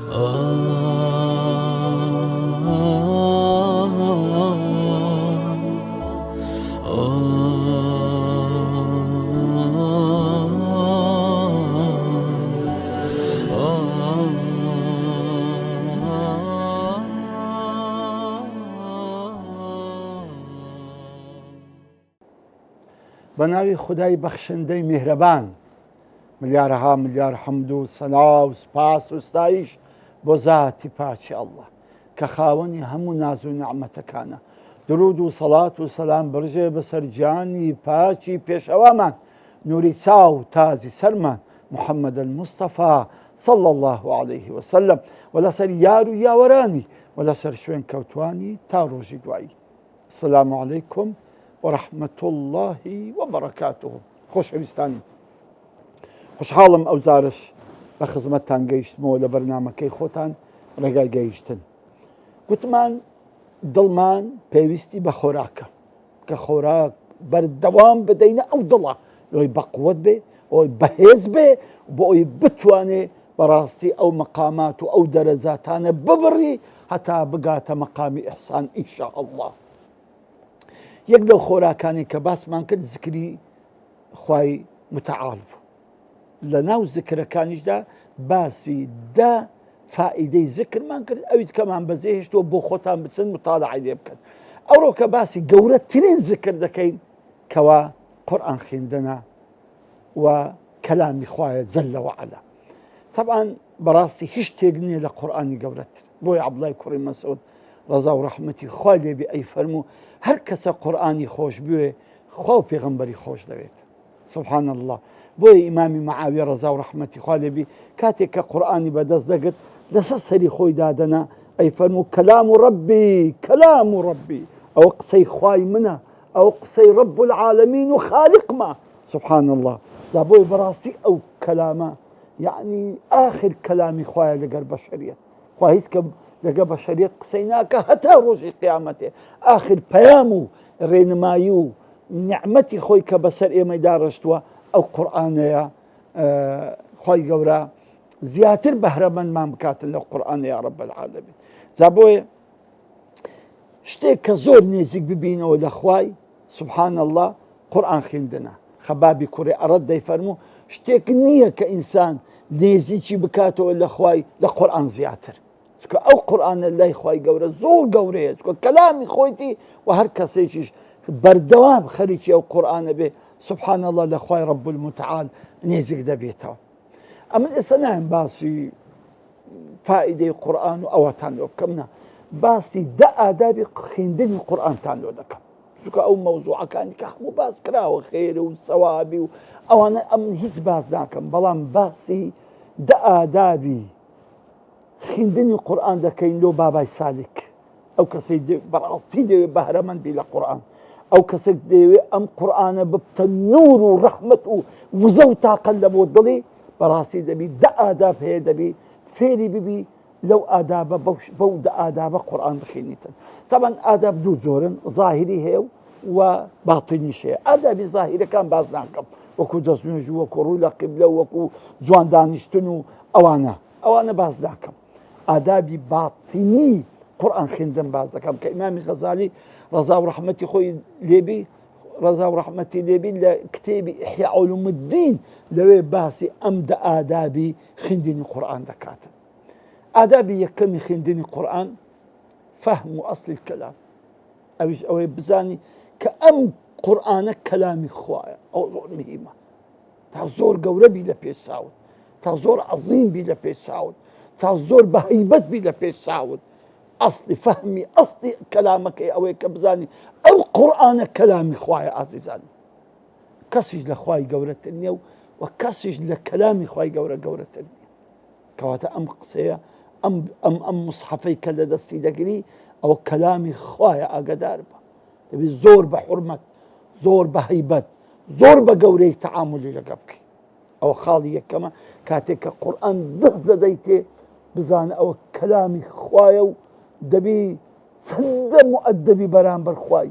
بەناوی خودای بەخشندەی میهرەبان ملیارەها ملیار حەمد و سەنا و سپاس و ستایش بۆ زاتی پاچی ئەڵڵا کە خاوەنی هەموو ناز و نعمەتەکانە. درود و سەڵات و سەلام بڕژێ بەسەر گیانی پاچی پێشەوامان نووری چاو تازی سەرمان محەممەد الموستەفا صلى الله عليه وسلم و لەسەر یار و یاوەرانی و لەسەر شوێن کەوتوانی تا ڕۆژی دوایی. السلام علیکم ورحمة الله وبركاته. خۆشەویستانی، خوشحاڵم ئەو جارش بە خزمەتتان گەیشتمەوە لە بەرنامەکەی خۆتان ڕێگای گەیشتن. گوتمان دڵمان پێویستی بە خۆراکە کە خۆراک بەردەوام بدەینە ئەو دڵە لۆی بەقووەت بێ ئەوی بەهێز بێ بۆ ئەوی بتوانێ بەڕاستی ئەو مەقامات و ئەو دەرەجاتانە ببڕی هەتا بگاتە مەقامی ئیحسان ئینشاء الله. یەک لەو خۆراکانی کە باسمان کرد زکری خوای متعال بوو. لە ناو زکرەکانیشدا باسی دا فائیدەی زکرمان کرد ئەویت کەمان بەزێ هێشتووە بۆ خۆتان بچن مطالعەی لێ بکەن. ئەوڕۆ کە باسی گەورەترین زکر دەکەین کەوا قورئان خوێندنە و کەلامی خوایە جەلە وەعەلا. طبعا بەڕاستی هیچ شتێک نییە لە قورئانی گەورەتر. بۆی عەبدوڵای کوڕی مەسعود ڕەزا و ڕەحمەتی خوای لێبێ ئەی فەرموو هەر کەسە قورئانی خۆش بوێ خوا و پێغەمبەری خۆش دەوێت. سبحان الله. بۆیە ئیمامی مەعاویە ڕەزا و ڕەحمەتی خوا لێبێ کاتێک کە قورئانی بەدەست دەگرت لەسەر سەری خۆی دادەنا ئەی فەرموو کەلام ڕەبی کەلام ڕەبی، ئەوە قسەی خوای منە، ئەو قسەی ڕەب العالەمین و خالقمە. سبحان الله. جا بۆی بەڕاستی ئەو کەلامە یعنی ئاخر کەلامی خوایە لەگەر بەشەریەت. خوا هیچ کە لەگە بەشەریەت قسەی ناکە هەتا ڕۆژی قیامەتێ. ئاخر پەیام و ڕێنمایی و نیعمەتی خۆی کە بەسەر ئێمەی داڕشتووە ئەو قورئانەیە. خوای گەورە زیاتر بەهرەمەندمان بکاتن لەو قورئانە یا ڕەب العالەمین. جا بۆیە شتێک کە زۆر نێزیک ببینەوە لە خوای سبحان الله قورئان خوێندنە. خەبابی کوڕی ئەرەد دەیفەرموو شتێک نییە کە ئینسان نێزیکی بکاتەوە لە خوای لە قورئان زیاتر. چکە ئەو قورئانە لای خوای گەورە زۆر گەورەیە، چکە کەلامی خۆیتی و هەر کەسێکیش بەردەوام خەریکی ئەو قورئانە بێ سبحان الله لە خوای ڕەب المتعال نێزیک دەبێتەوە. ئەمن ئێستا نایم باسی فائیدەی قورئان و ئەوەتان لێ بکەم، نا باسی دە ئادابی خوێندنی قورئانتان لێ دەکەم. چونکە ئەو مەوزوعەکانی کە هەموو باس کراوە خێرە و سەوابی و ئەوانە ئەمن هیچ باس ناکەم، بەڵام باسی دە ئادابی خوێندنی قورئان دەکەین لۆ بابای سالیک. ئەو کەسەی بەڕاستی دەوێت بەهرەمەند بی لە قورئان، ئەو کەسێک دەوێت ئەم قورئانە ببتە نور و ڕەحمەت و وزە و تاقە لە بۆ دڵی بەڕاستی دەبی دە ئاداب هەیە دەبی فێری ببی لەو ئادابە بەو دە ئادابە قورئان بخوێنیتن. طبعا ئاداب دوو زۆرن، ظاهری هەیە و باتینیش هەیە. ئادابی ظاهیرەکان باز ناکەم وەکو دەستنوێژ و وەکو ڕووی لە قیبلە و وەکو جوان دانیشتن و ئەوانە باز ناکەم. ئادابی باتینی قورئان خوێندن باز دەکەم کە ئیمامی غەزالی ڕەزا و ڕەحمەتی خۆی لێبی لە کتێبی ئیحیا عولوم الدین لەوێ باسی ئەم دە ئادابی خوێندنی قورئان دەکاتن. ئادابی یەکەمی خوێندنی قورئان فەهم و ئەسڵی کەلام، ئەویش ئەوەی بزانی کە ئەم قورئانە کەلامی خوایە. ئەو زۆر مهمە تا زۆر گەورە بی لە پێش چاوت، تا زۆر عەزیم بی لە پێش چاوت، تا زۆر بە هەیبەت بی لە پێش چاوت. ئەسڵی فەهمی ئەسڵی کەلامەکەی ئەوەیە کە بزانی ئەو قورئانە کەلامی خوایە. ئازیزانی، کەسیش لە خوای گەورەتر نییە و کەسیش لە کەلامی خوای گەورە گەورەتر نییە. کەواتە ئەم قسەیە ئەم مصحەفەی کە لە دەستی دەگری ئەوە کەلامی خوایە، ئاگادار بە. دەبی زۆر بە حورمەت، زۆر بە هەیبەت، زۆر بە گەورەی تەعاملی لەگە بکەی. ئەوە خاڵی یەکەمە. کاتێک کە قورئان دەست دەدەیتێ بزانە ئەوە کەلامی خوایە و دەبی چەندە مؤدەبی بەرامبەر خوای،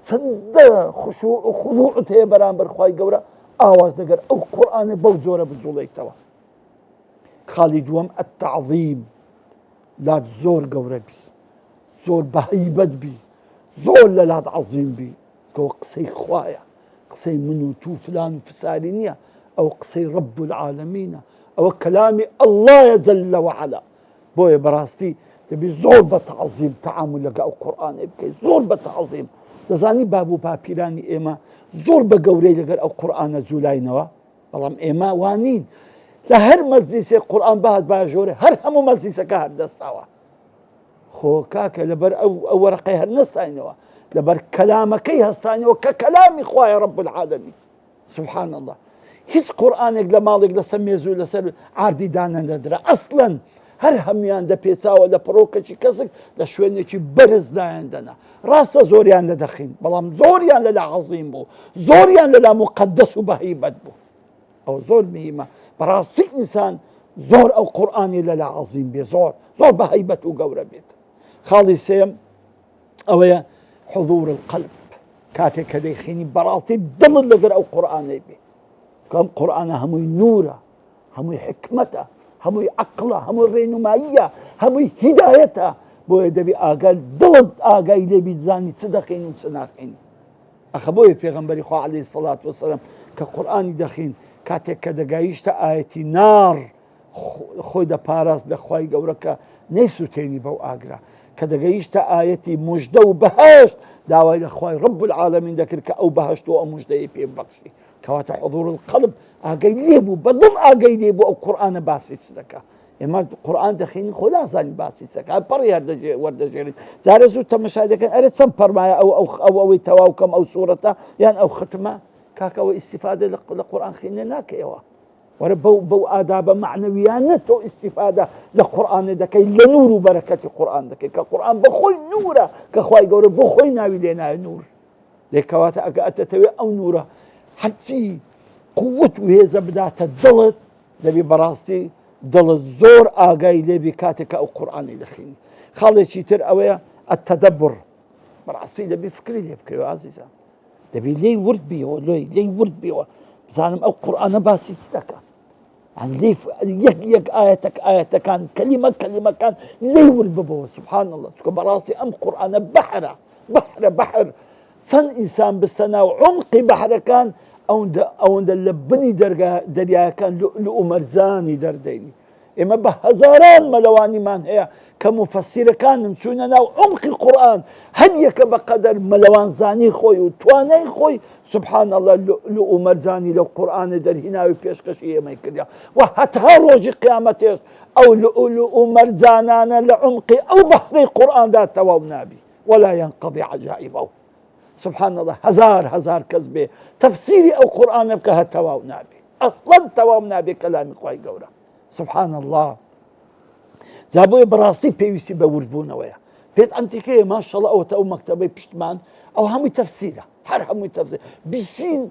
چەندە خشوع و خضوعت هەیە بەرامبەر خوای گەورە ئاواز دەگەر ئەو قورئانە بەو جۆرە بجوڵێیتەوە. خاڵی دووەم ئەتەعظیم لات زۆر گەورە بی، زۆر بەهەیبەت بی، زۆر لە لات عەزیم بی، کە قسەی خوایە، قسەی من و تو فلان و فساری نییە، ئەو قسەی رب العالەمینە، ئەوە کەلامی ئەڵڵایە جەلە وەعەلا. بۆیە بەڕاستی دەبی زۆر بە تەعەزیم تەعامل لەگە ئەو قورئانێ بکەیت، زۆر بە تەعەزیم. دەزانی باب و باپیرانی ئێمە زۆر بە گەورەی لەگەر ئەو قورئانە جوولاینەوە، بەڵام ئێمە وانین لە هەر مەجلیسێک قورئان بەهات باژۆرە، هەر هەموو مەجلیسەکە هەردەستاوە. خۆ کاکە لەبەر ئەو وەرەقەی هەر نەستاینەوە، لەبەر کەلامەکەی هەستانەوە کە کەلامی خوایە رب العالەمین. سبحان الله. هیچ قورئانێک لە ماڵێک لەسەر مێزوو لەسەر عاردی دانە نەدرا ئەسڵەن، هەر هەمویان دەپێچاوە لە پڕۆکەچی کەسێک لە شوێنێکی بەرز لایەن دەنا. ڕاستە زۆریان نەدەخین، بەڵام زۆریان لەلا عەزیم بوو، زۆریان لەلا مقەدەس و بەهەیبەت بوو. ئەو زۆر مهمە. بەڕاستی ئینسان زۆر ئەو قورئانی لەلا عەزیم بێ، زۆر زۆر بەهەیبەت و گەورە بێت. خاڵی سێم ئەوەیە حضور القلب، کاتێک کە دەیخینی بەڕاستی دڵت لەگەر ئەو قورئانەی بێ، کە ئەم قورئانە هەمووی نورە، هەمووی حکمەتە، هەمووی عەقڵە، هەمووی ڕێنماییە، هەمووی هیدایەتە. بۆیە دەبی ئاگال دڵت ئاگای لێبی بزانی چ دەخین و چ ناخین. ئەخە بۆیە پێغەمبەری خوا عەلەیهی سەڵات وەسەلام کە قورئانی دەخین، کاتێک کە دەگەیشتە ئایەتی نار خۆی دەپاراست لە خوای گەورە کە نەیسووتێنی بەو ئاگرا، کە دەگەیشتە ئایەتی موژدە و بەهەشت داوای لە خوای رب العالەمین دەکرد کە ئەو بەهەشت و ئەو موژدەیە پێ ببەخشی. کەواتە حضور القلب ئاگەی لێبوو، بەدڵ ئاگەی لێبوو ئەو قورئانە باسی چ دەکا. ئێمە قورئان دەخینی خۆ نازانین باسی چ دەکا، پەڕی وەردەژێرین. جارە زوو تەمەشای دەکەن ئەرێ چەند پەرمایە ئەوەی تەواو کەم ئەو سوورەتە یان ئەو ختمە. کاکەوە ئیسیفادە لە قورئان خوێندنە ناکەیەوە. وەرە بەو ئادابە معنەویانە تۆ ئیسیفادە لە قورئانە دەکەی، لە نور و بەرەکەتی قورئان دەکەی، کە قورئان بەخۆی نورە، کە خوای گەورە بۆ خۆی ناوی لێنایە نور. لێکەواتە ئەگە ئەتەتەوێ ئەو نورە هەرچی قووت و هێزە بداتە دڵت، دەبی بەڕاستی دڵت زۆر ئاگای لێبی کاتێک کە ئەو قورئانی دەخینی. خاڵێکی تر ئەوەیە التەدەبر، بەڕاستی دەبی فکری لێ بکەوە عەزیزان، دەبی لێی ورد بیەوە، لێی ورد بیەوە، بزانم ئەو قورئانە باسی چ دەکا. یەک ئاەتەکان کەلیمەکان لێی ورد ببەوە. سبحان الله. چونکە بەڕاستی ئەم قورئانە بەحرە، بەحر چەند ئینسان بستە ناو عمقی بەحرەکان، ئەوەندە لە بنی دەریاکان لە ئومەرجانی دەردەینی. ئێمە بە هەزاران مەلەوانیمان هەیە کە مفەسیرەکانم چوونە ناو عمقی قورئان، هەر یەکە بەقەدەر مەلەوانزانی خۆی و توانای خۆی سبحان الله لە ئومەرجانی لەو قورئانە دەرهیناوی پێشکەشی ئێمەی کردیا. و هەتا ڕۆژی قیامەتێش ئەو لە ئومەرجانانە لە عمقی ئەو بەحرەی قورئاندا تەواو نابی، ولا ينقضي عجائبه. سبحان الله. هزار کەس بێ تەفسیری ئەو قورئانە بکە هە تەواو نابێ، ئەسڵەن تەواو نابێ کەلامی خوای گەورە. سبحان الله. جا بۆیە بەڕاستی پێویستی بە وردبوونەوەیە. پێت ئەمتیکەیە ماشەڵڵا ئەوەتە ئەو مەکتەبەی پشتمان ئەو هەمووی تەفسیرە، هەر هەمووی تەفسیر، بیسین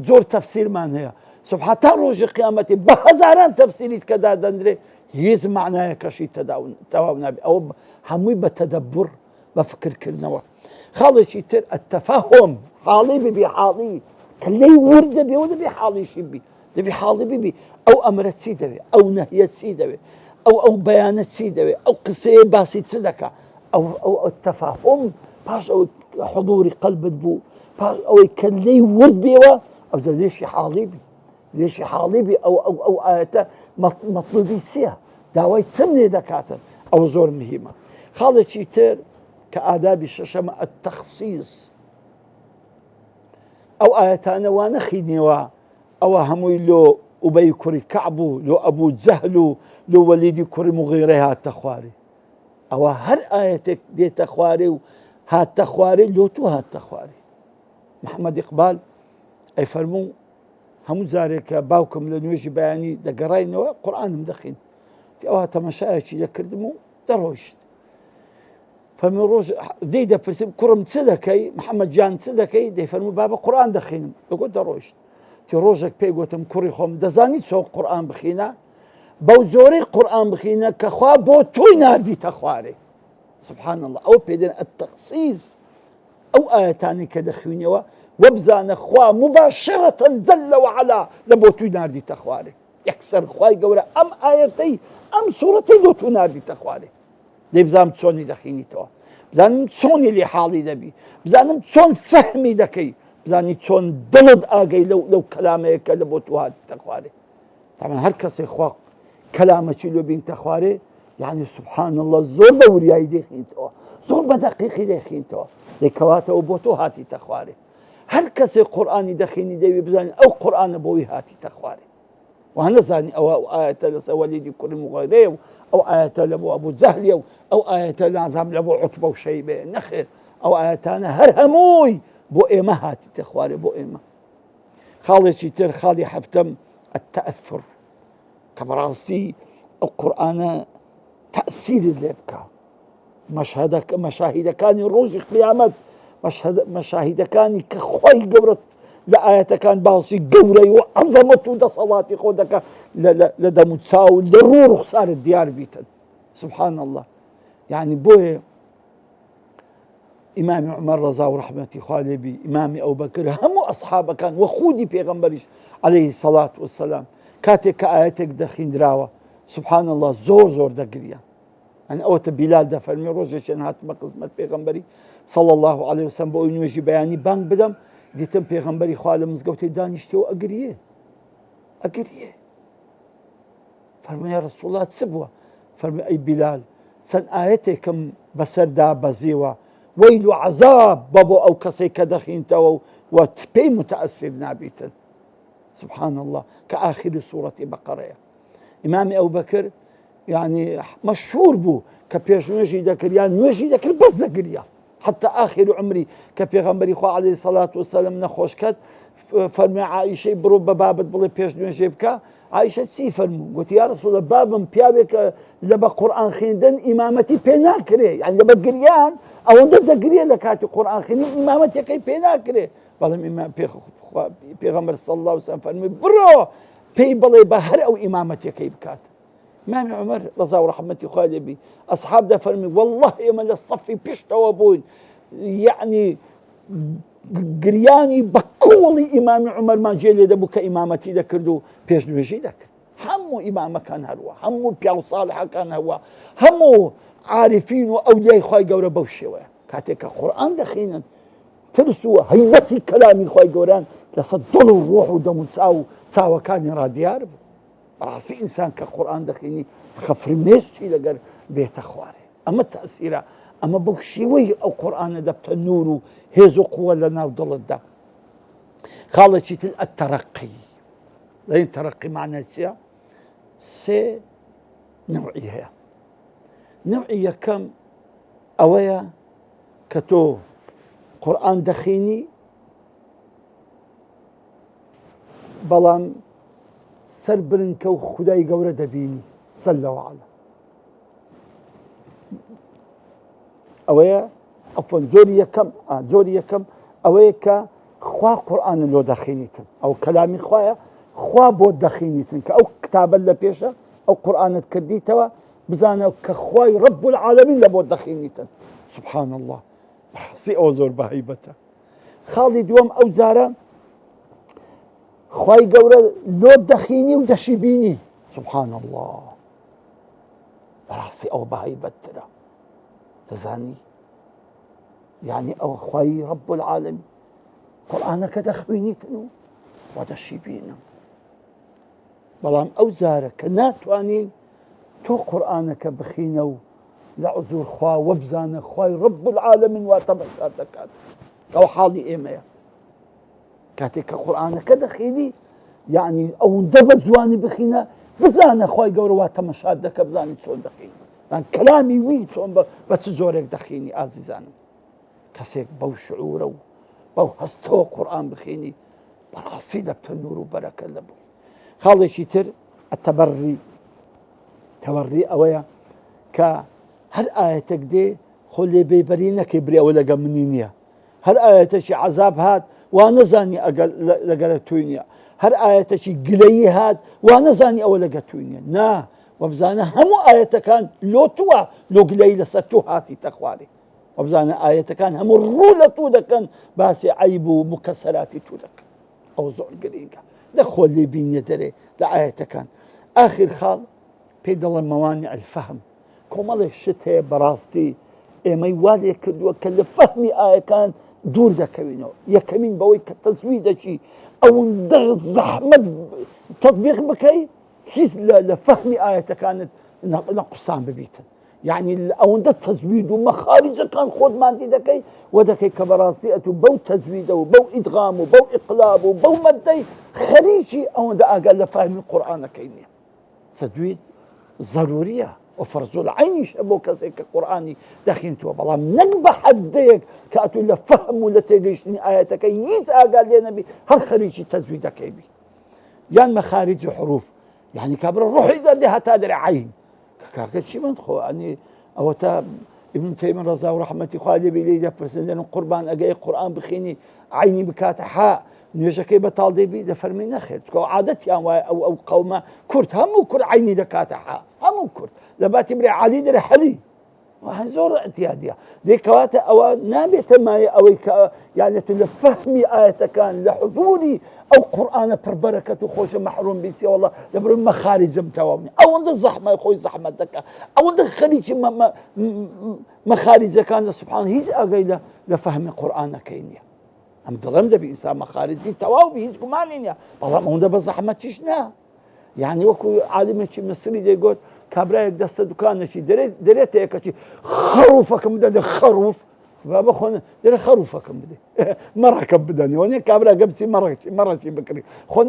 زۆر تەفسیرمان هەیە. سبحان تا ڕۆژی قیامەتی بە هەزاران تەفسیریت کە دادەنرێ هیچ معنایەکەشی تەواو نابێ. ئەوە هەمووی بە تەدەبور، بە فکرکردنەوە. خاڵێکی تر التەفەهم، حاڵی ببی، حاڵی کە لێی ورد دەبێ و دەبێ حاڵیشی بی، دەبێ حاڵی ببی ئەو ئەمرە چی دەوێ، ئەو نەهیە چی دەوێ، ئەو بەیانە چی دەوێ، ئەو قسەیە باسی چ دەکا. ئەو تەفەهم پاش ئەو حضوری قەلبت بوو، پاش ئەوەی کە لێی ورد بێەوە، ئەو دە لێشی حاڵی بی ئەو ئاەتە مەطلوبی چییە، داوای چم لێ دەکاتن. ئەو زۆر مهمە. خاڵێکی تر کە ئادابی شەشەمە التەخسیس، ئەو ئاەتانە وا نەخینەوە ئەوە هەمووی لۆ ئوبەی کوڕی کەعب و لۆ ئەبوو جەهل و لۆ وەلیدی کوڕی موغیرە هاتە خوارێ. ئەوە هەر ئاەتێک دێتە خوارێ و هاتە خوارێ لۆ تو هاتە خوارێ. محەممەد ئیقبال ئەی فەرموو هەموو جارێکە باوکم لە نوێژی بەیانی دەگەڕاینەوە قورئانم دەخین. ئەوە تەمەشایەکی دەکردم و دەڕۆیشت. فەرموو ڕۆژ دەی دەپرسیم کوڕم چ دەکەی، محەممەد جان چ دەکەی؟ دەی فەرموو بابە قورئان دەخینم. دەگوت دەڕۆیشت. تی ڕۆژێک پێی گوتم کوڕی خۆم دەزانی چۆن قورئان بخینە؟ بەو زۆرەی قورئان بخینە کە خوا بۆ تۆی ناردیتە خوارێ. سبحان الله. ئەو پێدەن التەخسیس، ئەو ئاەتانی کە دەخوێنیەوە وەبزانە خوا مباشرەتەن جەلە وەعەلا لە بۆ توی ناردیتە خوارێ. یەکسەر خوای گەورە ئەم ئاەتەی ئەم سوورەتەی لۆ تو ناردیتە خوارێ دەی بزانم چۆنی دەخینیتەوە بزانم چۆنی لێ حاڵی دەبی بزانم چۆن فەهمی دەکەی بزانی چۆن دڵت ئاگەی لەو کەلامەیە کە لە بۆ تو هاتیتە خوارێ تامان هەر کەسێک خوا کەلامەکی لۆ بینتە خوارێ یعنی سبحان الله زۆر بە وریایی دەخینتەوە زۆر بە دەقیقی دەخینتەوە دەیکەواتەوە بۆ تۆ هاتیتە خوارێ هەر کەسێک قورئانی دەخینی دەوی بزانین ئەو قورئانە بۆی هاتیتە خوارێ وهنزاني أو آية لسواليدي كل مغيري أو آية لبو أبو زهلي أو آية لعزام لبو عتبة وشيبة نخر أو آياتنا هرهموي بو إيمة هاتي تخواري بو إيمة خالي شتر خالي حفتم التأثر كبراستي القرآن تأثير اللي بكا مشاهد كان روج قيامت مشاهد كان كخوي قبرت لآية كان باصي قوري وعظمته دا صلاتي خودك لدمتساو لرور خسار الديار بيتن سبحان الله يعني بوه إمام عمر رضا ورحمتي خالبي إمام أبو بكر هم أصحابه كان وخودي بيغمبريش عليه الصلاة والسلام كاتك آياتك دخين دراوة سبحان الله زور دقريا يعني أوت بلال دا فرمي روجة هات مقزمة بيغمبري صلى الله عليه وسلم بو ينوجي بياني بانك بدم دیتم پێغەمبەری خوا لە مزگەوتێ دانیشتەوە ئەگریێ فەرمووی یا ڕەسوڵ الله چ بووە فەرمووی ئەی بیلال چەند ئاەتێکم بەسەردا بەزیوە وەیل و عەزاب بە بۆ ئەو کەسەی کە دەخینتەوە و پێی متەئەسیر نابیتن سبحان الله کە ئاخری سوورەتی بەقەرەیە ئیمامی ئەبوبەکر يعني مشهور بوو کە پێش نوێژی دەکرد یان نوێژی دەکرد بەس دەگریا حتى آخر عمري كبيغمبري خو عليه الصلاة والسلام نخوش كات فرمي عائشة برو ببابت بلي بيش نجيبك عائشة تسي فرمو قلت يا رسول الله بابم بيابك لبا قرآن خيندن إمامتي بيناكري يعني لبا قريان أو ضد قريان لكاتي قرآن خيندن إمامتي كي بيناكري بلهم إمام بيغمبر صلى الله عليه وسلم فرمي برو بي بلي بهر أو إمامتي كي بكات إمام عمر رضا ورحمتي خالبي أصحاب ده فرمي والله يمن الصفي بيشتوا بون يعني قرياني بكولي إمام عمر ما جيلي ده بك إمامتي ده كردو بيش نوجي ده همو إمامه كان هو همو بيو صالحة كان هو همو عارفين وأولياء خواهي قورا بوشيوه كاتك قرآن دخينا ترسوا هيبتي كلامي خواهي قوران لصدلوا الروح ودمو تساوى كان راديار راسي إنسان كقرآن دخيني خفرميشي لقر بيت أخواري أما التأثير أما بوشيوي أو قرآن دبت النور هيزو قوة لنا وضل الدا خالتي الترقي لين ترقي معنى سي نوعية كم أويا كتو قرآن دخيني بلان سربرن كو خداي قورة دبيني صلى وعلا أويا عفوا جوري كم أويا كخوا قرآن لو دخينيتن أو كلامي خوا بود دخينيتن كأو كتابا لبيشا أو قرآن تكرديتوا بزانا كخواي رب العالمين لبود دخينيتن سبحان الله سي أوزور بهيبته خالد يوم أو زارة خواي قورة لو دخيني ودشيبيني سبحان الله براسي أو بهيبتنا تزاني يعني أو خواي رب العالمين قرآنك دخبيني تنو ودشيبينا بلام أو زارك ناتوانين تو قرآنك بخينو لعذور خوا وبزان خواي رب العالمين واتمشاتك أو حالي إيميا كاتك قرآنك دخيني يعني أو اندبت زواني بخينا بزان خواي قوروا تمشادك بزاني تسون دخيني يعني كلامي وي تسون بس زورك دخيني عزيزان كسيك بو شعوره بو هستو قرآن بخيني براسي دبت النور وبركة لبوي خالي شتر التبري تبري أويا هر آياتك دي خلي بيبرينا كبري أولا قمنينيا هر آياتك عذاب هاد وانا زاني لقرأتوينيا هر آياتك قلي هاد وانا زاني أولا قرأتوينيا نا وبزانا همو آياتكان لو توا لو قلي لستو هاتي تخواري وبزانا آياتكان همو الرولة تودكن باسي عيب ومكسراتي تودك أو زول قريقا دەخۆ لێ بینە دەرێ لە ئاەتەکان. ئاخر خاڵ پێی دەڵێن مەوانع الفەهم، کۆمەڵێک شت هەیە بەڕاستی ئێمەی وا لێ کردووە کە لە فەهمی ئاەکان دوور دەکەوینەوە. یەکەمین بەوەی کە تەزویدەکی ئەوەندە زەحمەت تەطبیق بکەی هیچ لە فەهمی ئاەتەکانت نەقسان ببیتن. یعنی ئەوەندە تەزوید و مەخارجەکان خۆت مادی دەکەی و دەکەی کە بەڕاستی ئەتو بەو تەزویدە و بەو ئیدغام و بەو ئیقلاب و بەو مەدەی خەریکی ئەوەندە ئاگال لە فەهمی قورئانەکەی نییە. تەزوید ضروریە وفرض العینیش بۆ کەسێک کە قورئانی دەخوێنێتەوە، بەڵام نەک بە حەدەیەک کە ئەتو لە فەهم و لە تێگەیشتنی ئاەتەکەی هیچ ئاگال لێ نەبی هەر خەریکی تەزویدەکەی بی. یان مەخارج حروف، یعنی کابرا ڕوحی دەردێ هەتا دەرێ عین کاکە چی من خۆ ئەنی ئەوە تا ابن تەیمیە ڕەزا و ڕەحمەتی خوا لێ بێ لێی دەپرسن قوربان ئەگەی قورئان بخوێنی عینی بکاتە حا نوێژەکەی بەتاڵ دەبی دەفەرمی نەخێر، چکە عادەتیان وایە ئەو قەومە کورد هەموو کورد عینی دەکاتە حا، هەموو کورد لە باتی برێ عەلی دەرێ حەلی زۆر ئەتیادیە دەیکەواتە ئەوە نابێتە مایە ئەوەی کە یانێت لە فەهمی ئاەتەکان لە حضوری ئەو قورئانە پڕبەرەکەت و خۆشە مەحروم بیتێ وەڵڵا لەبەر مەخارجم تەواو نییە. ئەوەندە زەحمەت خۆی زەحمەت دەکات، ئەوەندە خەریکی مەخارجەکان سوبحان هیچ ئاگای لە فەهمی قورئانەکەی نییە. ئەم دڵم دەبی ئینسان مەخارجی تەواو بی هیچ گومانی نییە، بەڵام ئەوەندە بە زەحمەتیش نا. یعنی وەکو عالمێکی مەسری دەیگوت کابرایەک دەستە دوکانێکی دەرێتە یەکەچی خەروفەکەم بدە خەروف بخۆن دەرێ خەروفەکەم بدە مەڕەکەم بدەنەوە نیە کابرا گەبچی مەڕەکی بکڕی خۆ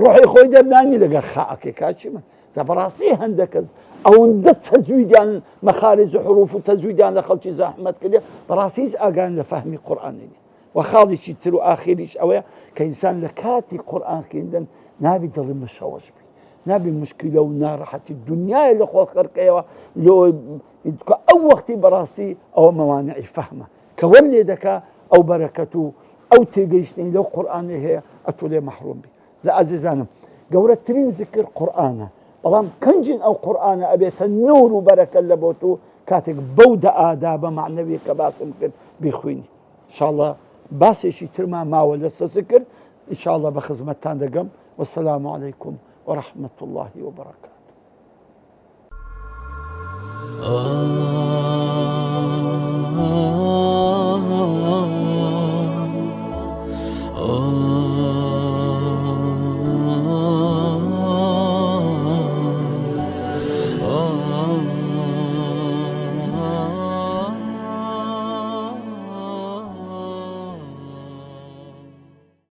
ڕۆحی خۆی دەردانی لەگەر خاکێ کاچی من بەڕاستی هەندێک کەس ئەوەندە تەزویدیان مەخارج حروف و تەزویدیان لە خەڵکی زەحمەت کردێ بەڕاستی هیچ ئاگان لە فەهمی قورئانی نیە. و خاڵێکی تر و ئاخریش ئەوەیە کە ئینسان لە کاتی قورئان خوێندن نابی دڵی مشەوەش بی، نابی مشکلە و ناڕەحەتی دنیای لە خۆت خەرکەیەوە ئەو وەختی بەڕاستی ئەوە مەوانعی فەهمە کە وەر لێ دەکا ئەو بەرەکەت و ئەو تێگەیشتنی لەو قورئانێ هەیە ئەتۆ لێ مەحروم بی. عەزیزانم گەورەترین ذکر قورئانە، بەڵام کەنجین ئەو قورئانە ئەبێتە نور و بەرەکەت لە بۆ تۆ کاتێک بەو ئادابە معنەوی کە باسم کرد بیخوێنی. ئینشاءڵڵا باسێکی ترمان ماوە لەسە ذکر ئینشاءڵڵا بە خزمەتتان دەگەم. وەسەلامو عەلەیکوم ورحمة الله وبركاته.